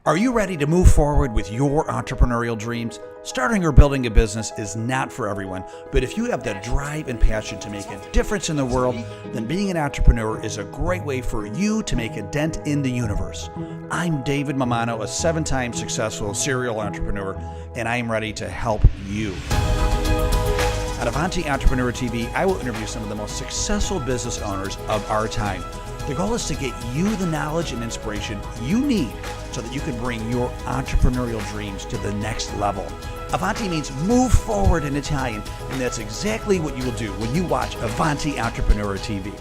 Are you ready to move forward with your entrepreneurial dreams? Starting or building a business is not for everyone, but if you have the drive and passion to make a difference in the world, then being an entrepreneur is a great way for you to make a dent in the universe. I'm David Mammano, a 7-time successful serial entrepreneur, and I am ready to help you. On Avanti Entrepreneur TV, I will interview some of the most successful business owners of our time. The goal is to get you the knowledge and inspiration you need so that you can bring your entrepreneurial dreams to the next level. Avanti means move forward in Italian, and that's exactly what you will do when you watch Avanti Entrepreneur TV.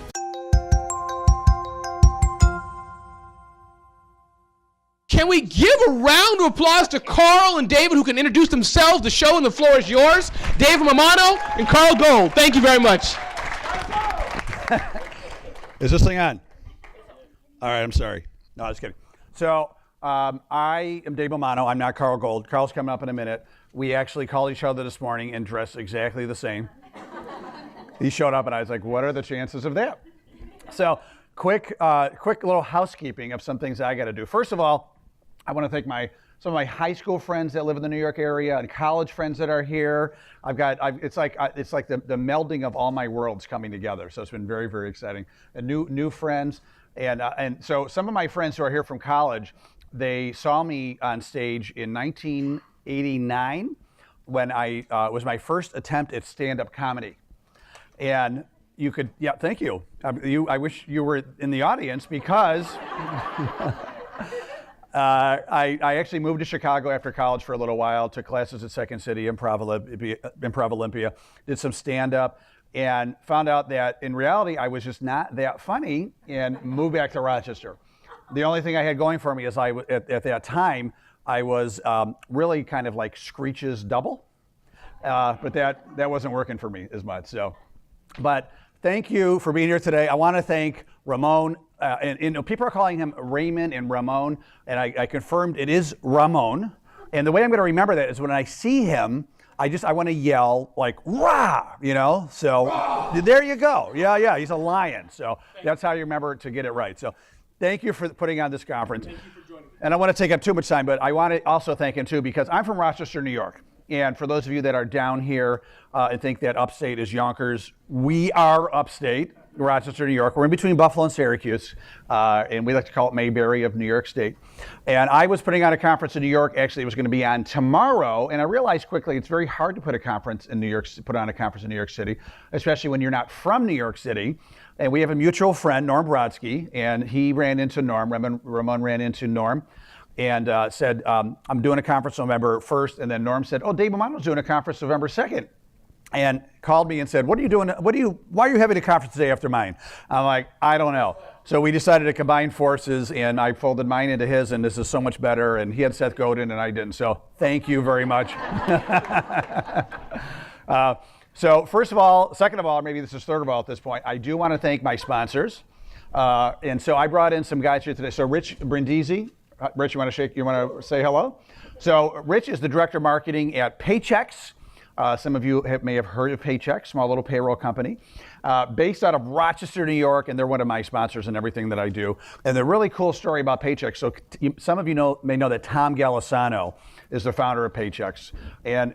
Can we give a round of applause to Carl and David, who can introduce themselves? The show and the floor is yours. David Mammano and Carl Gould. Thank you very much. Is this thing on? All right, I'm sorry. No, I was kidding. So I am Dave Mammano. I'm not Carl Gould. Carl's coming up in a minute. We actually called each other this morning and dressed exactly the same. He showed up and I was like, what are the chances of that? So quick little housekeeping of some things I got to do. First of all, I want to thank some of my high school friends that live in the New York area and college friends that are here. It's like the melding of all my worlds coming together. So it's been very, very exciting. And new friends. And so some of my friends who are here from college, they saw me on stage in 1989 when I was my first attempt at stand-up comedy. And thank you. I wish you were in the audience because I actually moved to Chicago after college for a little while, took classes at Second City, Improv Olympia, did some stand-up, and found out that in reality I was just not that funny and moved back to Rochester. The only thing I had going for me is at that time I was really kind of like Screech's double, but that wasn't working for me as much. But thank you for being here today. I want to thank Ramon. And people are calling him Raymond and Ramon, and I confirmed it is Ramon. And the way I'm going to remember that is when I see him, I want to yell like, rah, So rah! There you go. Yeah, he's a lion. So that's how you remember to get it right. So thank you for putting on this conference. Thank you for joining me. And I want to take up too much time, but I want to also thank him too, because I'm from Rochester, New York. And for those of you that are down here and think that upstate is Yonkers, we are upstate, Rochester, New York. We're in between Buffalo and Syracuse, and we like to call it Mayberry of New York State. And I was putting on a conference in New York. Actually, it was going to be on tomorrow, and I realized quickly it's very hard to put on a conference in New York City, especially when you're not from New York City. And we have a mutual friend, Norm Brodsky, and he ran into Norm. Ramon ran into Norm. And said, I'm doing a conference November 1st. And then Norm said, oh, Dave Mammano's doing a conference November 2nd. And called me and said, why are you having a conference today after mine? I'm like, I don't know. So we decided to combine forces, and I folded mine into his, and this is so much better. And he had Seth Godin and I didn't. So thank you very much. So second of all, maybe this is third of all at this point, I do want to thank my sponsors. And so I brought in some guys here today. So Rich Brindisi. Rich, you want to say hello? So Rich is the director of marketing at Paychex. Some of you may have heard of Paychex, small little payroll company, based out of Rochester, New York, and they're one of my sponsors in everything that I do. And the really cool story about Paychex, so some of you may know that Tom Golisano is the founder of Paychex. And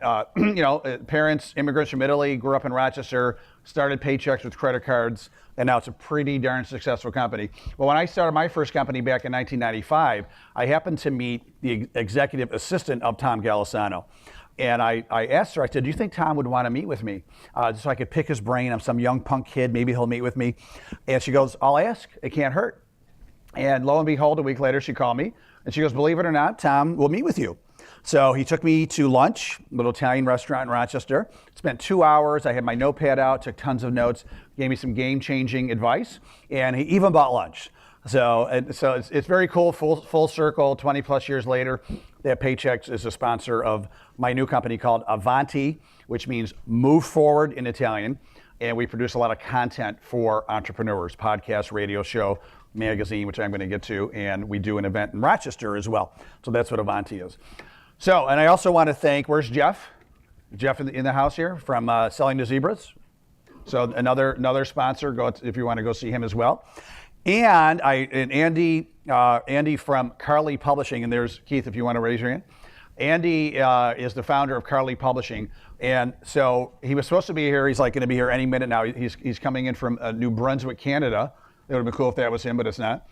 parents, immigrants from Italy, grew up in Rochester, started Paychex with credit cards, and now it's a pretty darn successful company. Well, when I started my first company back in 1995, I happened to meet the executive assistant of Tom Golisano. And I asked her, I said, do you think Tom would want to meet with me? So I could pick his brain. I'm some young punk kid, maybe he'll meet with me. And she goes, I'll ask, it can't hurt. And lo and behold, a week later, she called me and she goes, believe it or not, Tom will meet with you. So he took me to lunch, a little Italian restaurant in Rochester. Spent 2 hours. I had my notepad out, took tons of notes, gave me some game-changing advice, and he even bought lunch. So it's very cool, full circle, 20 plus years later, that Paychex is a sponsor of my new company called Avanti, which means move forward in Italian. And we produce a lot of content for entrepreneurs, podcast, radio show, magazine, which I'm going to get to, and we do an event in Rochester as well. So that's what Avanti is. So, and I also want to thank, where's Jeff? Jeff in the house here from Selling to Zebras. So another sponsor, if you want to go see him as well. And Andy from Carly Publishing, and there's Keith, if you want to raise your hand. Andy is the founder of Carly Publishing, and so he was supposed to be here. He's like going to be here any minute now. He's coming in from New Brunswick, Canada. It would have been cool if that was him, but it's not.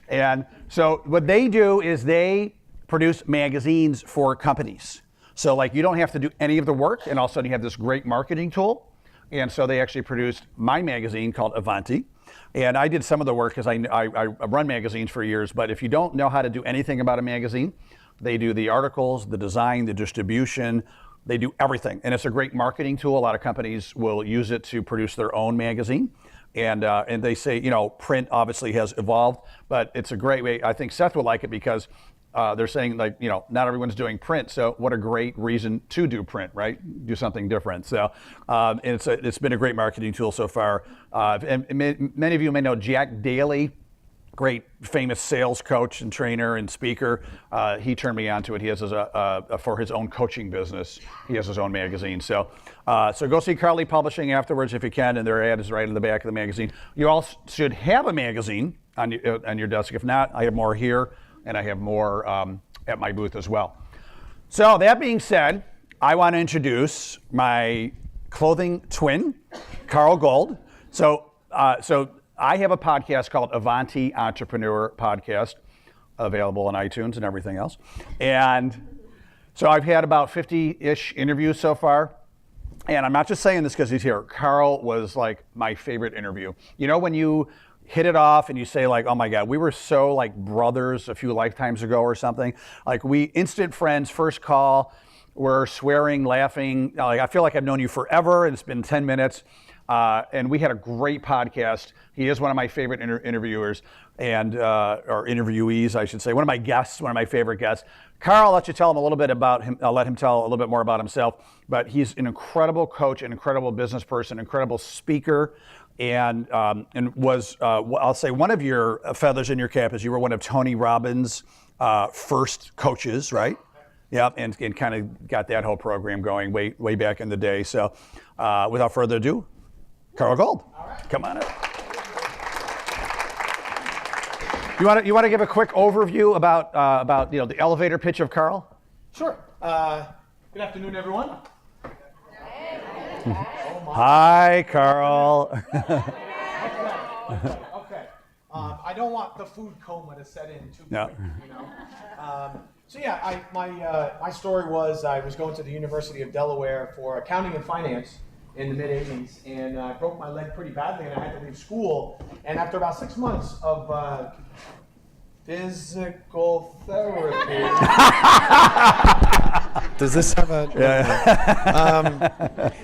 And so what they do is they produce magazines for companies. So like you don't have to do any of the work, and all of a sudden you have this great marketing tool. And so they actually produced my magazine called Avanti. And I did some of the work because I run magazines for years, but if you don't know how to do anything about a magazine, they do the articles, the design, the distribution, they do everything. And it's a great marketing tool. A lot of companies will use it to produce their own magazine. And they say, print obviously has evolved, but it's a great way. I think Seth would like it because they're saying like, not everyone's doing print. So what a great reason to do print, right? Do something different. So and it's been a great marketing tool so far. And many of you may know Jack Daly, great famous sales coach and trainer and speaker. He turned me on to it. He has for his own coaching business. He has his own magazine. So go see Carly Publishing afterwards if you can, and their ad is right in the back of the magazine. You all should have a magazine on your desk. If not, I have more here, and I have more at my booth as well. So that being said, I want to introduce my clothing twin, Carl Gould. So I have a podcast called Avanti Entrepreneur Podcast, available on iTunes and everything else. And so I've had about 50-ish interviews so far. And I'm not just saying this because he's here. Carl was like my favorite interview. When you hit it off and you say like, oh my God, we were so like brothers a few lifetimes ago or something. Like we instant friends, first call, we're swearing, laughing. Like I feel like I've known you forever and it's been 10 minutes. And we had a great podcast. He is one of my favorite interviewers or interviewees, I should say. One of my guests, one of my favorite guests. Carl, I'll let you tell him a little bit about him. I'll let him tell a little bit more about himself. But he's an incredible coach, an incredible business person, incredible speaker, and was, I'll say, one of your feathers in your cap is you were one of Tony Robbins' first coaches, right? Yeah, and kind of got that whole program going way back in the day. So without further ado, Carl Gould, come on up. You want to give a quick overview about the elevator pitch of Carl? Sure. Good afternoon, everyone. Hi, Carl. Okay. I don't want the food coma to set in too quick, So yeah, my story was I was going to the University of Delaware for accounting and finance in the mid-'80s, and I broke my leg pretty badly, and I had to leave school. And after about 6 months of physical therapy, does this have a?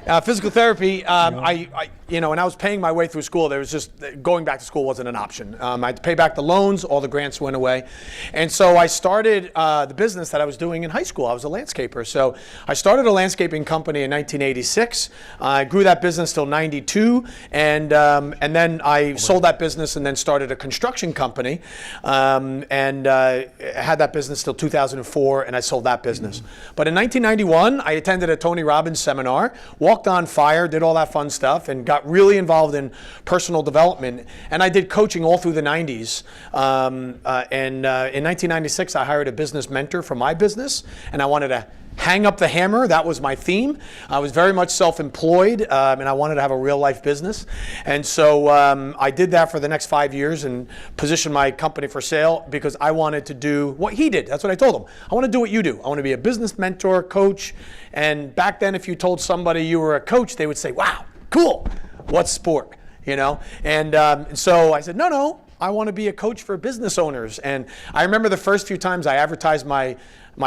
Yeah. Physical therapy. When I was paying my way through school, there was just going back to school wasn't an option. I had to pay back the loans. All the grants went away, and so I started the business that I was doing in high school. I was a landscaper, so I started a landscaping company in 1986. I grew that business till '92, and then I sold that business and then started a construction company, and had that business till 2004, and I sold that business. But in 1991, I attended a Tony Robbins seminar, walked on fire, did all that fun stuff, and got really involved in personal development. And I did coaching all through the 90s. In 1996, I hired a business mentor for my business, and I wanted to hang up the hammer. That was my theme. I was very much self-employed, and I wanted to have a real life business. And so I did that for the next 5 years and positioned my company for sale because I wanted to do what he did. That's what I told him. I want to do what you do. I want to be a business mentor, coach. And back then, if you told somebody you were a coach, they would say, wow, cool. What sport? And so I said, no, I want to be a coach for business owners. And I remember the first few times I advertised my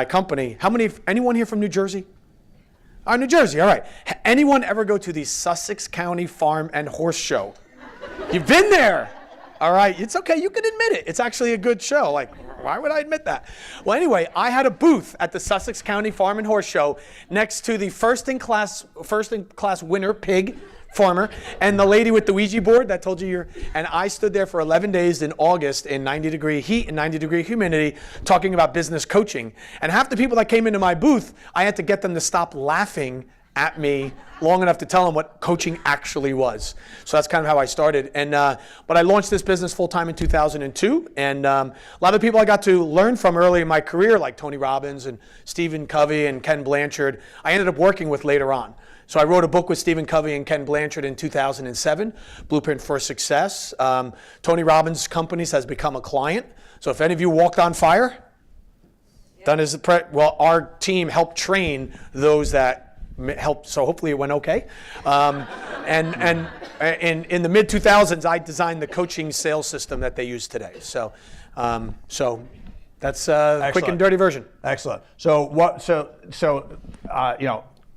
company. Anyone here from New Jersey? New Jersey, all right. Anyone ever go to the Sussex County Farm and Horse Show? You've been there. All right, it's okay, you can admit it. It's actually a good show. Like, why would I admit that? Well, anyway, I had a booth at the Sussex County Farm and Horse Show next to the first in class winner pig farmer and the lady with the Ouija board that told you and I stood there for 11 days in August in 90-degree heat and 90-degree humidity talking about business coaching. And half the people that came into my booth, I had to get them to stop laughing at me long enough to tell them what coaching actually was. So that's kind of how I started. And but I launched this business full time in 2002. And a lot of the people I got to learn from early in my career, like Tony Robbins and Stephen Covey and Ken Blanchard, I ended up working with later on. So I wrote a book with Stephen Covey and Ken Blanchard in 2007, Blueprint for Success. Tony Robbins' companies has become a client. So if any of you walked on fire, well, our team helped train those that helped, so hopefully it went okay. And in the mid 2000s, I designed the coaching sales system that they use today. So that's a quick and dirty version. Excellent.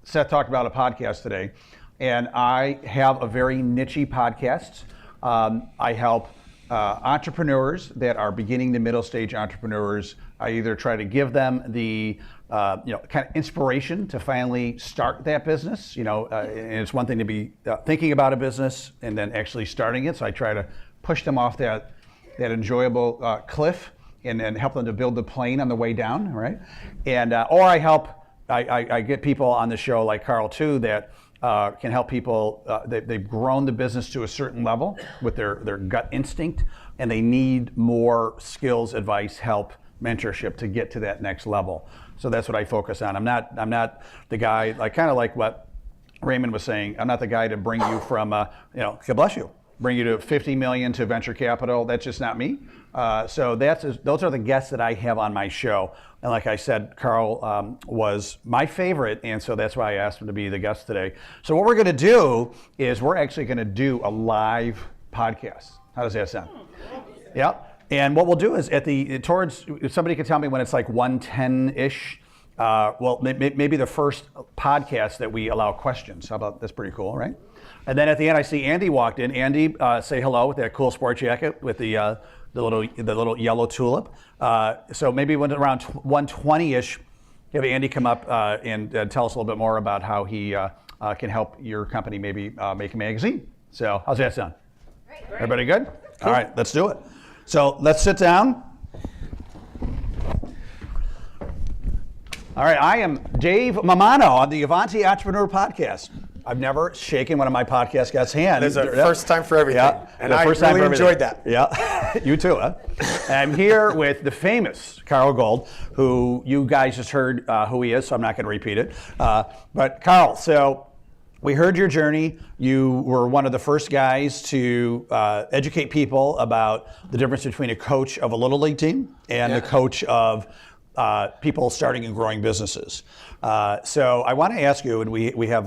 Seth talked about a podcast today, and I have a very niche podcast. I help entrepreneurs that are beginning to middle stage entrepreneurs. I either try to give them the kind of inspiration to finally start that business. And it's one thing to be thinking about a business and then actually starting it. So I try to push them off that enjoyable cliff and then help them to build the plane on the way down, right? And or I get people on the show like Carl too that can help people. They've grown the business to a certain level with their gut instinct, and they need more skills, advice, help, mentorship to get to that next level. So that's what I focus on. I'm not the guy, kind of like what Raymond was saying. I'm not the guy to bring you from God bless you, bring you to 50 million to venture capital. That's just not me. So those are the guests that I have on my show. And like I said, Carl was my favorite, and so that's why I asked him to be the guest today. So what we're going to do is we're actually going to do a live podcast. How does that sound? Yeah. And what we'll do is if somebody can tell me when it's like 1:10-ish, maybe the first podcast that we allow questions. How about that's pretty cool, right? And then at the end, I see Andy walked in. Andy, say hello with that cool sport jacket with the little yellow tulip. So maybe when around 1:20-ish, have Andy come up and tell us a little bit more about how he can help your company maybe make a magazine. So how's that sound? Great. Everybody good? Cool. All right, let's do it. So let's sit down. All right, I am Dave Mammano on the Avanti Entrepreneur Podcast. I've never shaken one of my podcast guests' hands. There's a first time for everything. Yeah, and I really enjoyed that. Yeah, you too, huh? I'm here with the famous Carl Gould, who you guys just heard who he is, so I'm not going to repeat it. But Carl, so we heard your journey. You were one of the first guys to educate people about the difference between a coach of a little league team and a coach of people starting and growing businesses. So I want to ask you, and we have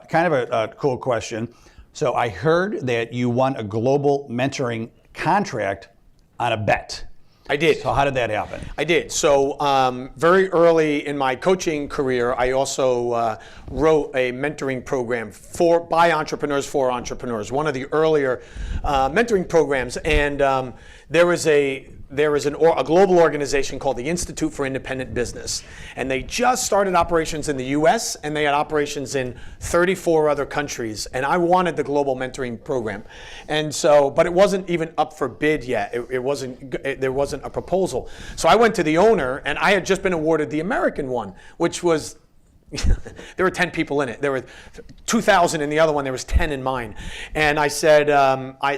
kind of a cool question. So I heard that you won a global mentoring contract on a bet. I did. So how did that happen? I did. So very early in my coaching career, I also wrote a mentoring program by entrepreneurs for entrepreneurs, one of the earlier mentoring programs. And there was a global organization called the Institute for Independent Business. And they just started operations in the US, and they had operations in 34 other countries. And I wanted the global mentoring program. And so, but it wasn't even up for bid yet. There wasn't a proposal. So I went to the owner, and I had just been awarded the American one, which was, there were 10 people in it. There were 2,000 in the other one. There was 10 in mine. And I said,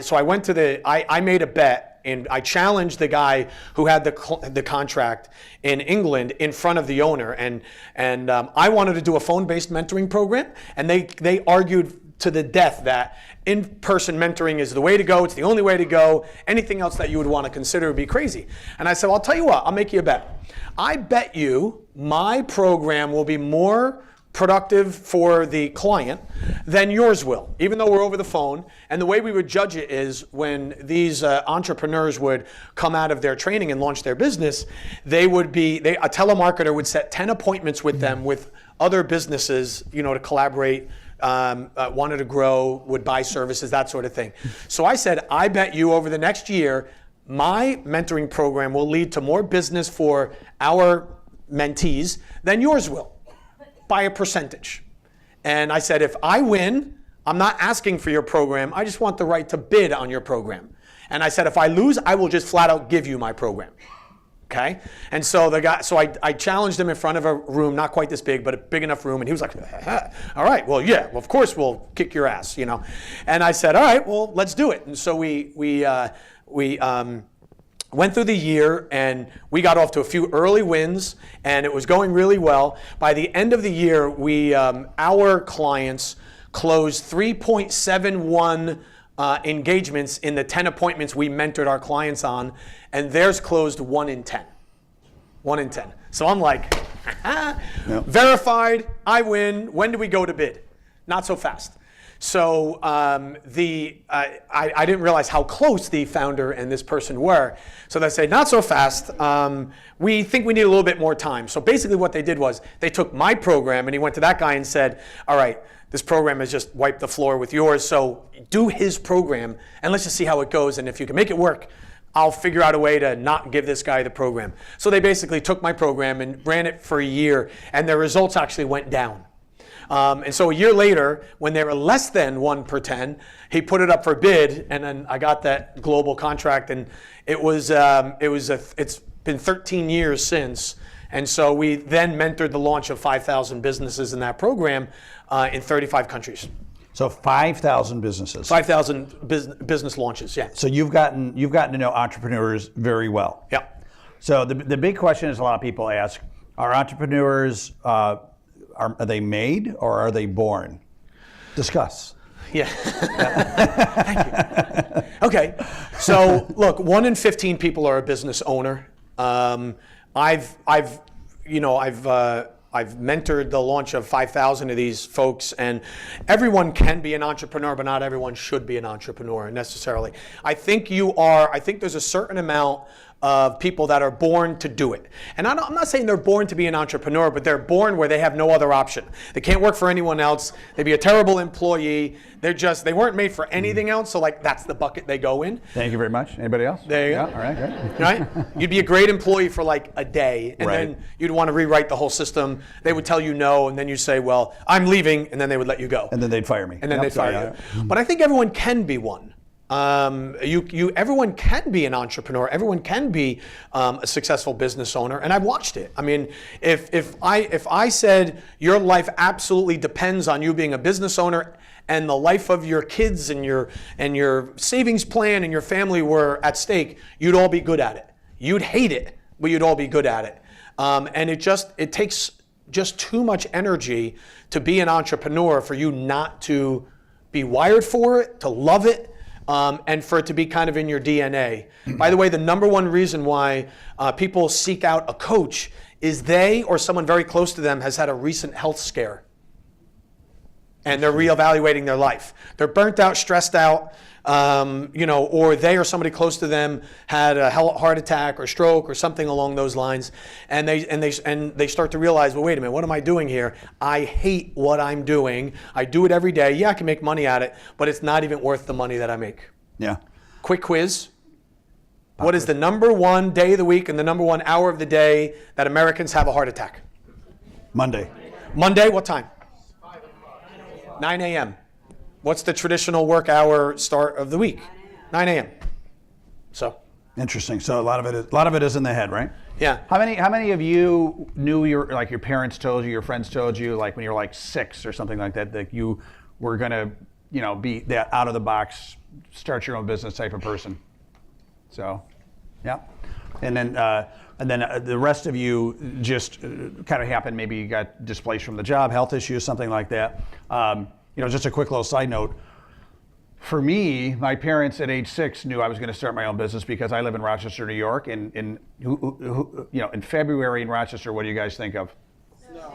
so I went to I made a bet. And I challenged the guy who had the contract in England in front of the owner, and I wanted to do a phone-based mentoring program, and they argued to the death that in-person mentoring is the way to go. It's the only way to go. Anything else that you would want to consider would be crazy. And I said, well, I'll tell you what. I'll make you a bet. I bet you my program will be more productive for the client than yours will, even though we're over the phone. And the way we would judge it is when these entrepreneurs would come out of their training and launch their business, a telemarketer would set 10 appointments with them with other businesses, to collaborate, wanted to grow, would buy services, that sort of thing. So I said, I bet you over the next year, my mentoring program will lead to more business for our mentees than yours will, by a percentage. And I said, if I win, I'm not asking for your program. I just want the right to bid on your program. And I said, if I lose, I will just flat out give you my program. Okay, and so I challenged him in front of a room, not quite this big, but a big enough room, and he was like, all right, well, yeah, well, of course we'll kick your ass, you know. And I said, all right, well, let's do it. And so we went through the year, and we got off to a few early wins, and it was going really well. By the end of the year, our clients closed 3.71 engagements in the 10 appointments we mentored our clients on, and theirs closed 1 in 10. 1 in 10. So I'm like, Yep. Verified, I win. When do we go to bid? Not so fast. So I didn't realize how close the founder and this person were. So they said, not so fast. We think we need a little bit more time. So basically what they did was they took my program, and he went to that guy and said, all right, this program has just wiped the floor with yours, so do his program and let's just see how it goes. And if you can make it work, I'll figure out a way to not give this guy the program. So they basically took my program and ran it for a year, and their results actually went down. And so a year later, when they were less than 1 per 10, he put it up for bid, and then I got that global contract, and it's been 13 years since. And so we then mentored the launch of 5,000 businesses in that program in 35 countries. So 5,000 businesses. 5,000 business launches, yeah. So you've gotten to know entrepreneurs very well. Yeah. So the big question is, a lot of people ask, are entrepreneurs, are they made or are they born? Discuss. Yeah. Thank you. Okay. So look, 1 in 15 people are a business owner. I've mentored the launch of 5,000 of these folks, and everyone can be an entrepreneur, but not everyone should be an entrepreneur necessarily. I think there's a certain amount of people that are born to do it. And I'm not saying they're born to be an entrepreneur, but they're born where they have no other option. They can't work for anyone else. They'd be a terrible employee. They weren't made for anything else, so like that's the bucket they go in. Thank you very much. Anybody else? There you go. All right, great. Right? You'd be a great employee for like a day, and Right. then you'd want to rewrite the whole system. They would tell you no, and then you'd say, well, I'm leaving, and then they would let you go. And then they'd fire me. And then Yep, they'd fire sorry, you. But I think everyone can be one. Everyone can be an entrepreneur. Everyone can be a successful business owner, and I've watched it. I mean, if I said your life absolutely depends on you being a business owner, and the life of your kids and your savings plan and your family were at stake, you'd all be good at it. You'd hate it, but you'd all be good at it. And it takes just too much energy to be an entrepreneur for you not to be wired for it, to love it. And for it to be kind of in your DNA. By the way, the number one reason why people seek out a coach is they or someone very close to them has had a recent health scare. And they're reevaluating their life. They're burnt out, stressed out, or they or somebody close to them had a heart attack or stroke or something along those lines, and they start to realize, well, wait a minute, what am I doing here? I hate what I'm doing. I do it every day. Yeah, I can make money at it, but it's not even worth the money that I make. Yeah. Quick quiz. What is the number one day of the week and the number one hour of the day that Americans have a heart attack? Monday. Monday, what time? 9 a.m. What's the traditional work hour start of the week? 9 a.m. So. Interesting. So a lot of it is in the head, right? Yeah. How many of you knew your parents told you, your friends told you, like when you were like 6 or something like that you were gonna, be that out of the box, start your own business type of person? So, yeah. And then the rest of you just kind of happened. Maybe you got displaced from the job, health issues, something like that. Just a quick little side note. For me, my parents at age 6 knew I was going to start my own business because I live in Rochester, New York. And in February in Rochester, what do you guys think of?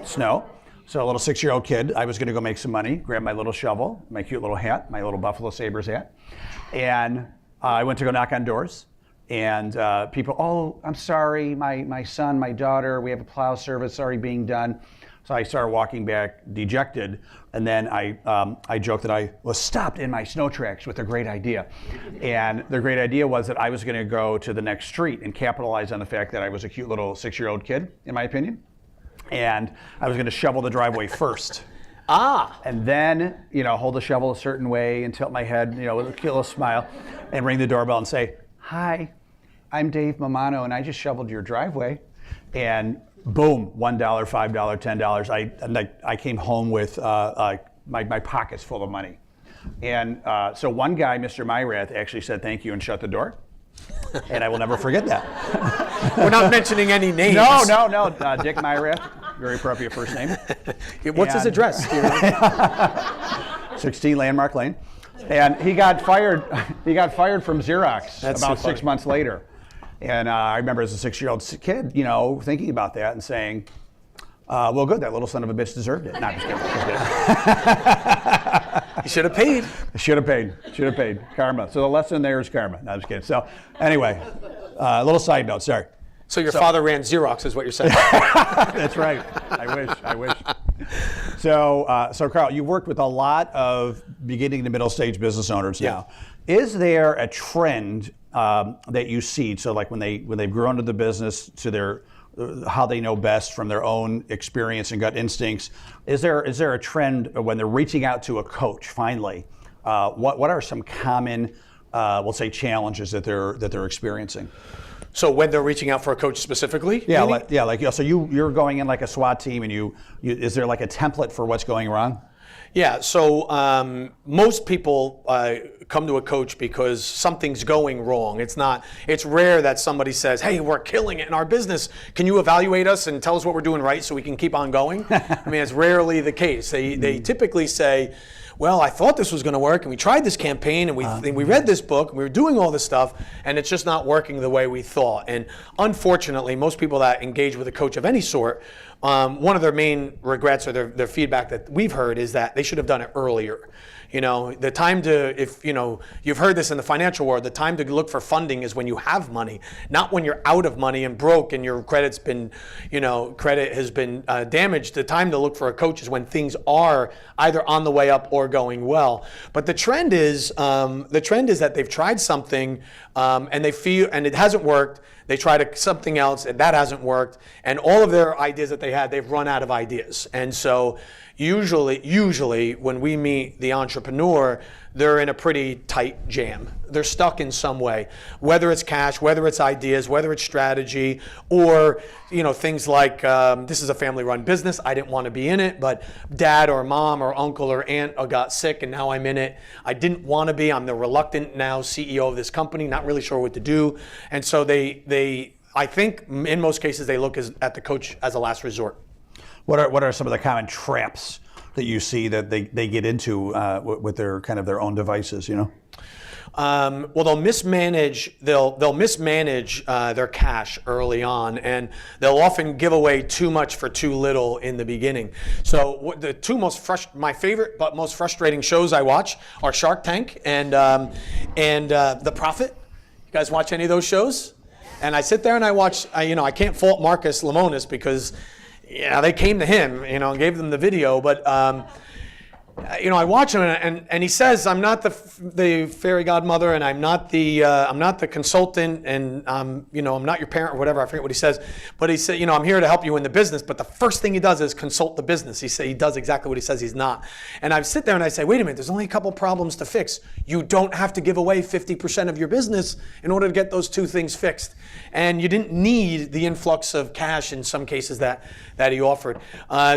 Snow. So a little 6-year-old kid, I was going to go make some money, grab my little shovel, my cute little hat, my little Buffalo Sabres hat, and I went to go knock on doors. And people, oh, I'm sorry, my son, my daughter, we have a plow service already being done. So I started walking back dejected, and then I joked that I was stopped in my snow tracks with a great idea. And the great idea was that I was going to go to the next street and capitalize on the fact that I was a cute little 6-year-old kid, in my opinion. And I was going to shovel the driveway first. And then, hold the shovel a certain way and tilt my head, with a cute little smile, and ring the doorbell and say, hi, I'm Dave Mammano, and I just shoveled your driveway. And boom, $1, $5, $10. I came home with my pockets full of money. And so one guy, Mr. Myrath, actually said thank you and shut the door. And I will never forget that. We're not mentioning any names. No. Dick Myrath, very appropriate first name. What's his address? 16 Landmark Lane. And he got fired. He got fired from Xerox about 6 months later. And I remember as a 6-year-old kid, thinking about that and saying, well, good, that little son of a bitch deserved it. No, I'm just kidding. He should have paid. Should have paid. Karma. So the lesson there is karma. No, I'm just kidding. So anyway, a little side note, sorry. So your father ran Xerox is what you're saying. That's right. I wish. So Carl, you've worked with a lot of beginning to middle stage business owners now. Is there a trend that you see? So like when they've grown to the business to their how they know best from their own experience and gut instincts, is there a trend when they're reaching out to a coach finally? What are some common, we'll say, challenges that they're experiencing? So when they're reaching out for a coach specifically? So you're going in like a SWAT team, and is there like a template for what's going wrong? Yeah, so most people come to a coach because something's going wrong. It's rare that somebody says, hey, we're killing it in our business. Can you evaluate us and tell us what we're doing right so we can keep on going? I mean, it's rarely the case. They typically say, well, I thought this was going to work, and we tried this campaign, and we read this book, and we were doing all this stuff, and it's just not working the way we thought. And unfortunately, most people that engage with a coach of any sort, one of their main regrets or their feedback that we've heard is that they should have done it earlier. The time you've heard this in the financial world, the time to look for funding is when you have money, not when you're out of money and broke and your credit has been damaged. The time to look for a coach is when things are either on the way up or going well. But the trend is that they've tried something and they feel, and it hasn't worked. They tried something else and that hasn't worked. And all of their ideas that they had, they've run out of ideas. And so usually when we meet the entrepreneur, they're in a pretty tight jam. They're stuck in some way, whether it's cash, whether it's ideas, whether it's strategy, or things like this is a family-run business. I didn't want to be in it, but dad or mom or uncle or aunt got sick, and now I'm in it. I didn't want to be. I'm the reluctant now CEO of this company, not really sure what to do, and so I think in most cases they look at the coach as a last resort. What are some of the common traps that you see that they get into with their kind of their own devices? Well, they'll mismanage their cash early on, and they'll often give away too much for too little in the beginning. So the two my favorite but most frustrating shows I watch are Shark Tank and The Profit. You guys watch any of those shows? And I sit there and I watch. I can't fault Marcus Lemonis because they came to him, and gave them the video, but I watch him and he says, I'm not the fairy godmother, and I'm not the consultant, and I'm not your parent or whatever. I forget what he says, but he said, I'm here to help you in the business. But the first thing he does is consult the business. He does exactly what he says he's not. And I sit there and I say, wait a minute, there's only a couple problems to fix. You don't have to give away 50% of your business in order to get those two things fixed. And you didn't need the influx of cash in some cases that he offered.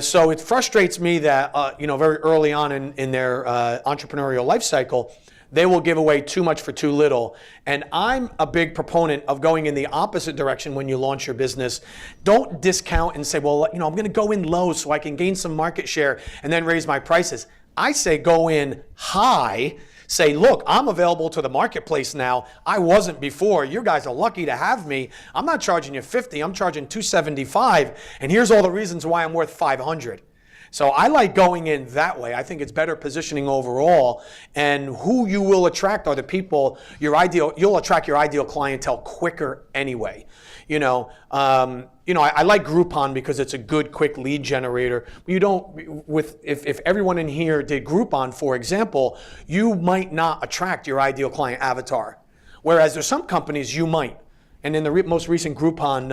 So it frustrates me that very early on in their entrepreneurial life cycle, they will give away too much for too little. And I'm a big proponent of going in the opposite direction when you launch your business. Don't discount and say, well, I'm going to go in low so I can gain some market share and then raise my prices. I say go in high. Say, look, I'm available to the marketplace now. I wasn't before. You guys are lucky to have me. I'm not charging you $50. I'm charging $275. And here's all the reasons why I'm worth $500. So I like going in that way. I think it's better positioning overall. And who you will attract are the people, you'll attract your ideal clientele quicker anyway. I like Groupon because it's a good, quick lead generator. If everyone in here did Groupon, for example, you might not attract your ideal client avatar. Whereas there's some companies you might. And in the most recent Groupon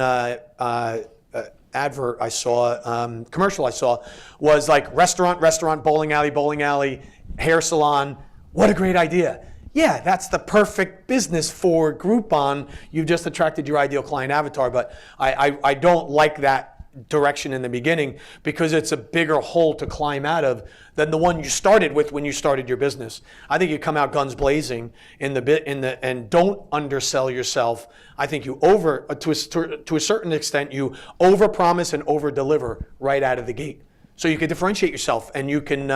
advert I saw, commercial I saw, was like restaurant, bowling alley, hair salon. What a great idea. yeah, that's the perfect business for Groupon. You've just attracted your ideal client avatar, but I don't like that direction in the beginning because it's a bigger hole to climb out of than the one you started with when you started your business. I think you come out guns blazing and don't undersell yourself. I think you to a certain extent, you overpromise and overdeliver right out of the gate. So you can differentiate yourself and you can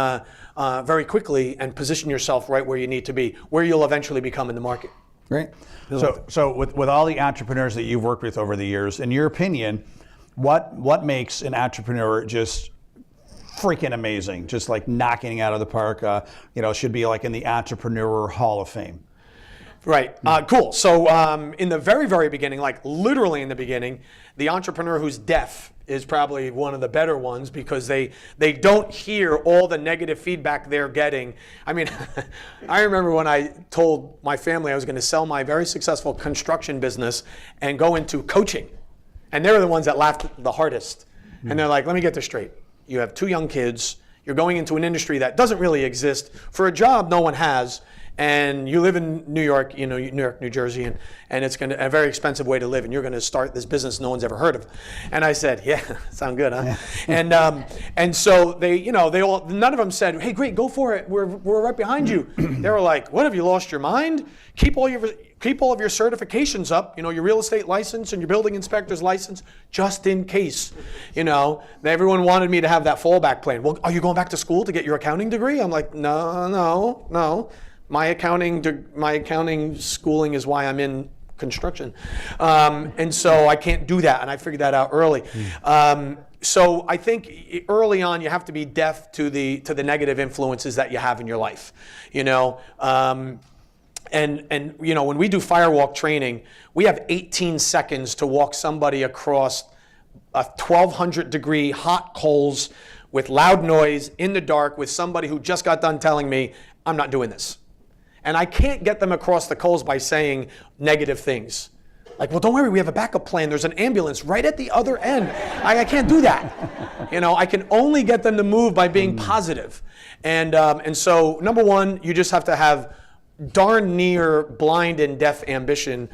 very quickly and position yourself right where you need to be, where you'll eventually become in the market. Great. So with all the entrepreneurs that you've worked with over the years, in your opinion, what makes an entrepreneur just freaking amazing, just like knocking it out of the park? Should be like in the Entrepreneur Hall of Fame. Right. Cool. So in the very, very beginning, like literally in the beginning, the entrepreneur who's deaf is probably one of the better ones because they don't hear all the negative feedback they're getting. I mean, I remember when I told my family I was going to sell my very successful construction business and go into coaching. And they were the ones that laughed the hardest. And they're like, let me get this straight. You have 2 young kids. You're going into an industry that doesn't really exist for a job no one has. And you live in New York, New York, New Jersey, and it's going to a very expensive way to live. And you're going to start this business no one's ever heard of. And I said, yeah, sound good, huh? Yeah. And so they all, none of them said, hey, great, go for it. We're right behind you. They were like, what, have you lost your mind? Keep all of your certifications up, your real estate license and your building inspector's license, just in case. Everyone wanted me to have that fallback plan. Well, are you going back to school to get your accounting degree? I'm like, no. My accounting schooling is why I'm in construction. And so I can't do that, and I figured that out early. So I think early on you have to be deaf to the negative influences that you have in your life. And when we do firewalk training, we have 18 seconds to walk somebody across a 1,200 degree hot coals with loud noise in the dark with somebody who just got done telling me, I'm not doing this. And I can't get them across the coals by saying negative things. Like, well, don't worry, we have a backup plan. There's an ambulance right at the other end. I can't do that. I can only get them to move by being positive. And so, number one, you just have to have darn near blind and deaf ambition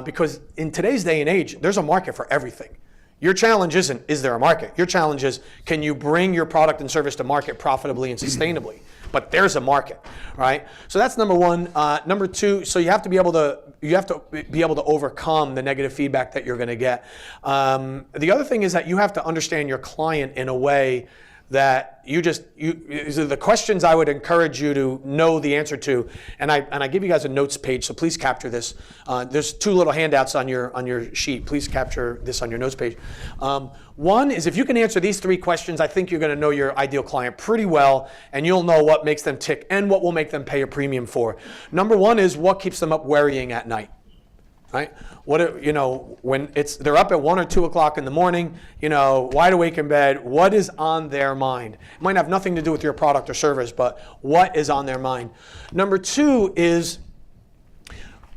because in today's day and age, there's a market for everything. Your challenge isn't, is there a market? Your challenge is, can you bring your product and service to market profitably and sustainably? But there's a market, right? So that's number one. Number two, so you have to be able to overcome the negative feedback that you're going to get. The other thing is that you have to understand your client in a way that these are the questions I would encourage you to know the answer to. And I give you guys a notes page, so please capture this. There's 2 little handouts on your sheet. Please capture this on your notes page. One is if you can answer these 3 questions, I think you're going to know your ideal client pretty well, and you'll know what makes them tick and what will make them pay a premium for. Number 1 is what keeps them up worrying at night. Right? When they're up at 1 or 2 o'clock in the morning, wide awake in bed, what is on their mind? It might have nothing to do with your product or service, but what is on their mind? Number 2 is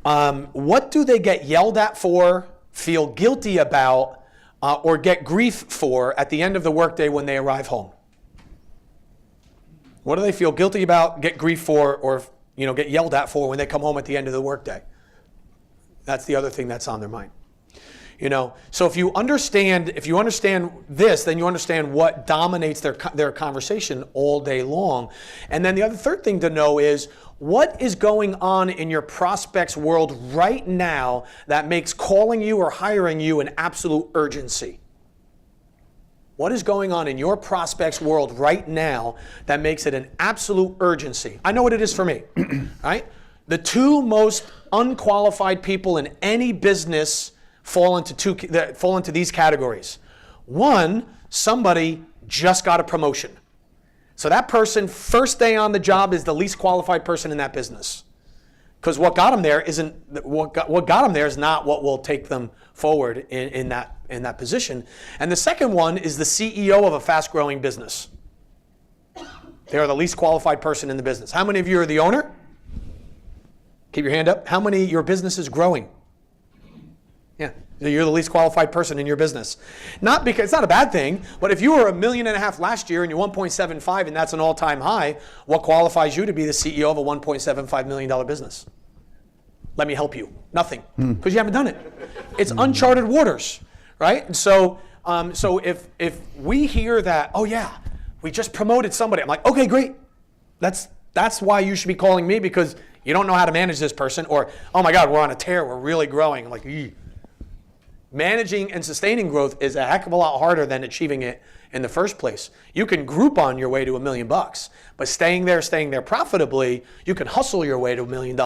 what do they get yelled at for, feel guilty about, or get grief for at the end of the workday when they arrive home? What do they feel guilty about, get grief for, or get yelled at for when they come home at the end of the workday? That's the other thing that's on their mind. So if you understand this, then you understand what dominates their conversation all day long. And then the third thing to know is what is going on in your prospect's world right now that makes calling you or hiring you an absolute urgency. What is going on in your prospect's world right now that makes it an absolute urgency? I know what it is for me, right? The 2 most unqualified people in any business fall into these categories. 1, somebody just got a promotion. So that person, first day on the job, is the least qualified person in that business. Because what got them there is not what will take them forward in that position. And the second one is the CEO of a fast-growing business. They are the least qualified person in the business. How many of you are the owner? Keep your hand up. How many your business is growing? Yeah. You're the least qualified person in your business. Not because it's not a bad thing, but if you were $1.5 million last year and you're 1.75 and that's an all-time high, what qualifies you to be the CEO of a $1.75 million business? Let me help you. Nothing, because you haven't done it. It's uncharted waters, right? And so if we hear that, oh yeah, we just promoted somebody, I'm like, okay, great. That's why you should be calling me, because you don't know how to manage this person, or oh my God, we're on a tear, we're really growing. I'm like, eeh. Managing and sustaining growth is a heck of a lot harder than achieving it in the first place. You can Groupon your way to $1 million, but staying there profitably, you can hustle your way to $1 million,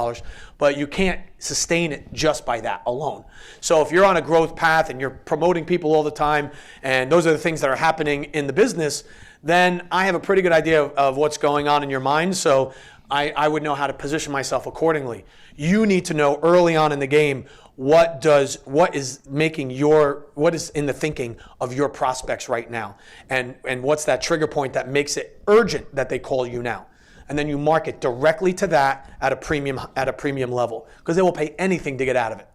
but you can't sustain it just by that alone. So if you're on a growth path and you're promoting people all the time, and those are the things that are happening in the business, then I have a pretty good idea of what's going on in your mind. So I would know how to position myself accordingly. You need to know early on in the game what is in the thinking of your prospects right now, and what's that trigger point that makes it urgent that they call you now, and then you market directly to that at a premium level, because they will pay anything to get out of it.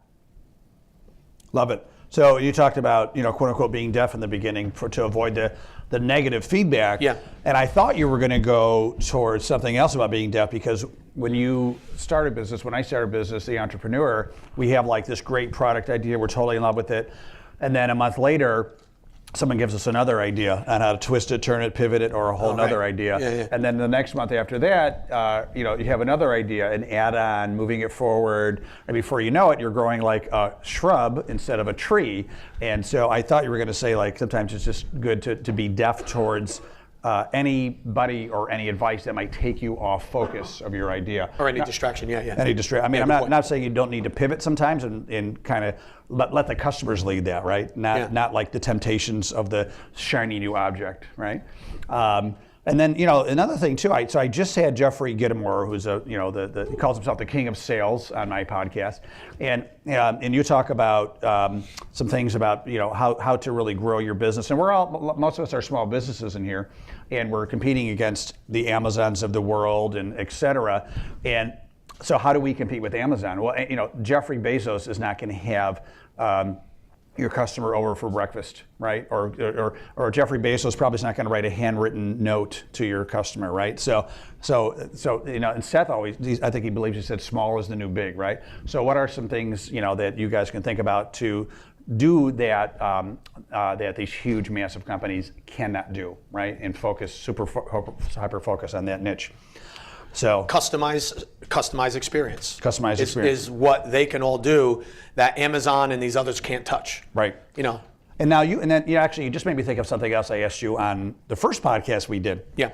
Love it. So you talked about, quote unquote, being deaf in the beginning to avoid the negative feedback. Yeah. And I thought you were going to go towards something else about being deaf, because when I started business, The Entrepreneur, we have like this great product idea. We're totally in love with it. And then a month later, someone gives us another idea on how to twist it, turn it, pivot it, or a whole nother idea. Yeah. And then the next month after that, you have another idea, an add-on, moving it forward. And before you know it, you're growing like a shrub instead of a tree. And so I thought you were going to say, like, sometimes it's just good to be deaf towards anybody or any advice that might take you off focus of your idea. Or any distraction, yeah. Any distraction. I mean, I'm not saying you don't need to pivot sometimes and kind of let the customers lead that, right? Not like the temptations of the shiny new object, right? And then, another thing too, I just had Jeffrey Gittimore, who's he calls himself the king of sales on my podcast. And you talk about some things about, how to really grow your business. And most of us are small businesses in here, and we're competing against the Amazons of the world and et cetera. And so how do we compete with Amazon? Well, Jeffrey Bezos is not going to have your customer over for breakfast, right? Or Jeffrey Bezos probably is not going to write a handwritten note to your customer, right? So and Seth always, I think he believes, he said small is the new big, right? So what are some things that you guys can think about to do that that these huge, massive companies cannot do, right? And focus, hyper focus on that niche. So customized experience. Customized experience is what they can all do that Amazon and these others can't touch. Right. And now you just made me think of something else I asked you on the first podcast we did. Yeah.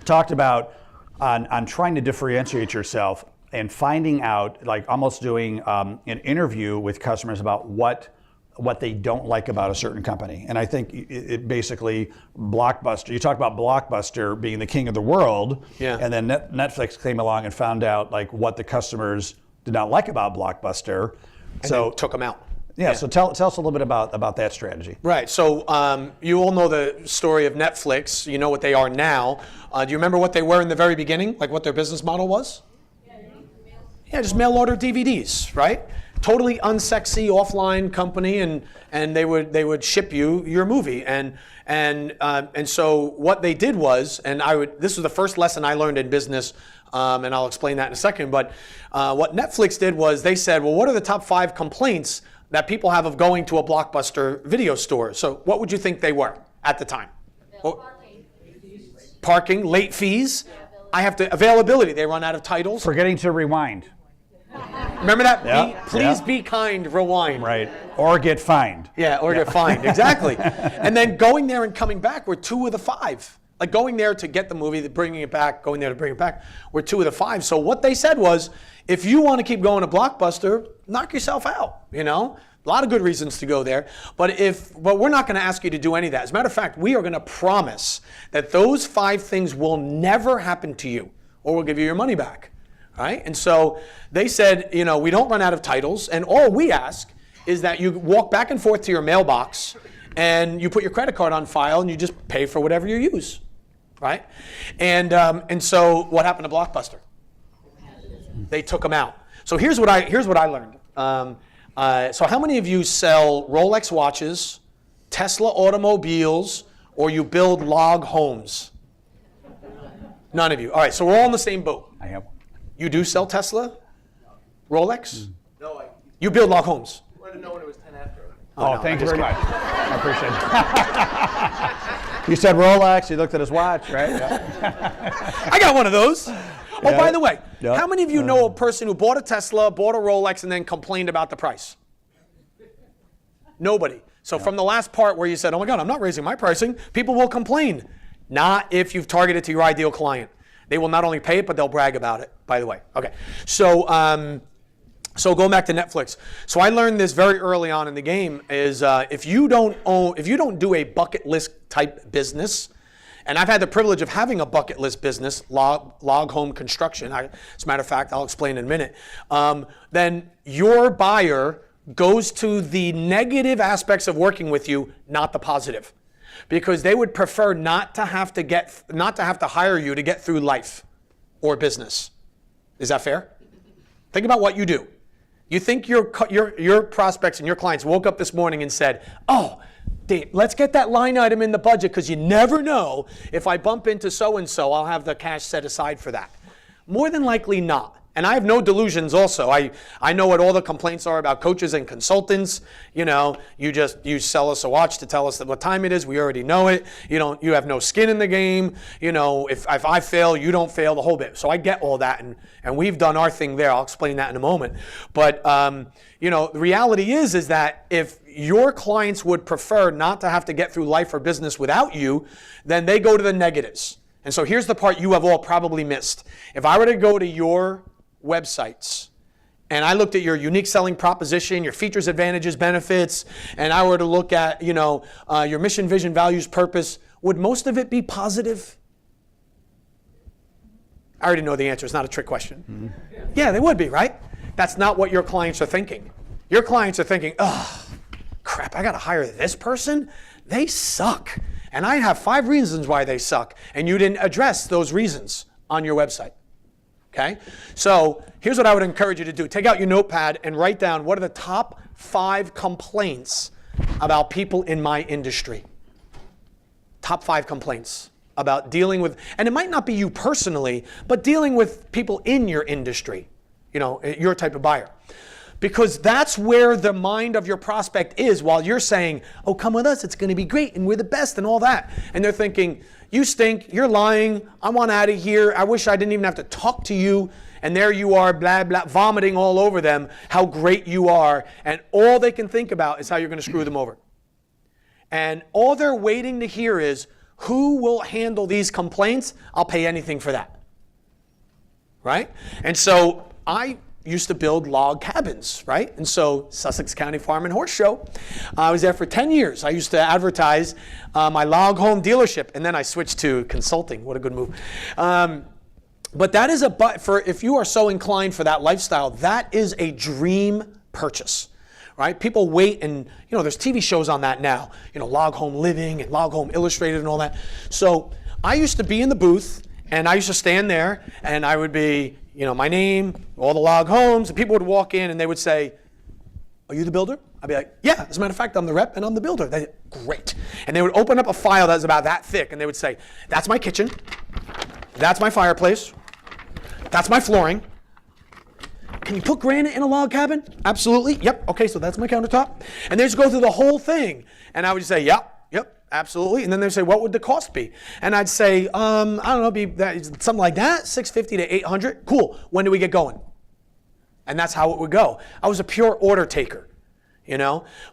Talked about on trying to differentiate yourself and finding out, like almost doing an interview with customers about what they don't like about a certain company. And I think it basically, Blockbuster, you talk about Blockbuster being the king of the world, and then Netflix came along and found out like what the customers did not like about Blockbuster. So took them out. Yeah, so tell us a little bit about that strategy. Right, so you all know the story of Netflix. You know what they are now. Do you remember what they were in the very beginning, like what their business model was? Yeah, just mail order DVDs, right? Totally unsexy offline company, and they would ship you your movie, and so what they did was, this was the first lesson I learned in business, and I'll explain that in a second. But what Netflix did was they said, well, what are the top 5 complaints that people have of going to a Blockbuster video store? So what would you think they were at the time? Parking, late fees. Availability. They run out of titles. Forgetting to rewind. Remember that? Please be kind, rewind. Right. Or get fined. Yeah, or get fined. Exactly. And then going there and coming back were 2 of the 5. Like going there to get the movie, bringing it back, going there to bring it back were 2 of the 5. So what they said was, if you want to keep going to Blockbuster, knock yourself out. A lot of good reasons to go there. But we're not going to ask you to do any of that. As a matter of fact, we are going to promise that those 5 things will never happen to you, or we'll give you your money back. Right? And so they said, we don't run out of titles, and all we ask is that you walk back and forth to your mailbox and you put your credit card on file and you just pay for whatever you use, right? And so what happened to Blockbuster? They took them out. So here's what I learned. So how many of you sell Rolex watches, Tesla automobiles, or you build log homes? None of you. All right, so we're all in the same boat. I have one. You do sell Tesla? Rolex? No. You build log homes? I wanted to know when it was 10 after. Oh, thank you very much. I appreciate it. You said Rolex, you looked at his watch, right? Yeah. I got one of those. Oh, by the way, Yeah. how many of you know a person who bought a Tesla, bought a Rolex, and then complained about the price? Nobody. So from the last part where you said, oh my God, I'm not raising my pricing, people will complain. Not if you've targeted to your ideal client. They will not only pay it, but they'll brag about it, by the way. Okay, so going back to Netflix. So I learned this very early on in the game is if you don't do a bucket list type business, and I've had the privilege of having a bucket list business, log home construction. As a matter of fact, I'll explain in a minute. Then your buyer goes to the negative aspects of working with you, not the positive, because they would prefer not to have to hire you to get through life or business. Is that fair? Think about what you do. You think your prospects and your clients woke up this morning and said, "Oh, Dave, let's get that line item in the budget because you never know if I bump into so-and-so, I'll have the cash set aside for that." More than likely not. And I have no delusions also. I know what all the complaints are about coaches and consultants. You know, you sell us a watch to tell us what time it is. We already know it. You have no skin in the game. You know, if I fail, you don't fail, the whole bit. So I get all that, and we've done our thing there. I'll explain that in a moment. But the reality is that if your clients would prefer not to have to get through life or business without you, then they go to the negatives. And so here's the part you have all probably missed. If I were to go to your websites and I looked at your unique selling proposition, your features, advantages, benefits, and I were to look at your mission, vision, values, purpose, would most of it be positive? I already know the answer. It's not a trick question. Mm-hmm. Yeah, they would be, right? That's not what your clients are thinking. Your clients are thinking, oh, crap, I got to hire this person? They suck. And I have 5 reasons why they suck. And you didn't address those reasons on your website. Okay? So here's what I would encourage you to do. Take out your notepad and write down what are the top 5 complaints about people in my industry. Top 5 complaints about dealing with, and it might not be you personally, but dealing with people in your industry, your type of buyer. Because that's where the mind of your prospect is while you're saying, oh, come with us, it's going to be great, and we're the best and all that. And they're thinking, you stink, you're lying, I want out of here, I wish I didn't even have to talk to you. And there you are, blah, blah, vomiting all over them how great you are. And all they can think about is how you're going to screw them over. And all they're waiting to hear is, who will handle these complaints? I'll pay anything for that. Right? And so I used to build log cabins, right? And so Sussex County Farm and Horse Show, I was there for 10 years. I used to advertise my log home dealership, and then I switched to consulting. What a good move. But that is if you are so inclined for that lifestyle, that is a dream purchase, right? People wait, and there's TV shows on that now, Log Home Living and Log Home Illustrated and all that. So I used to be in the booth, and I used to stand there, and I would be, my name, all the log homes, and people would walk in and they would say, are you the builder? I'd be like, yeah, as a matter of fact, I'm the rep and I'm the builder. They'd, great. And they would open up a file that was about that thick, and they would say, that's my kitchen, that's my fireplace, that's my flooring. Can you put granite in a log cabin? Absolutely. Yep. Okay, so that's my countertop. And they just go through the whole thing. And I would say, yep, absolutely. And then they'd say, what would the cost be? And I'd say, I don't know, something like that, $650 to $800. Cool. When do we get going? And that's how it would go. I was a pure order taker,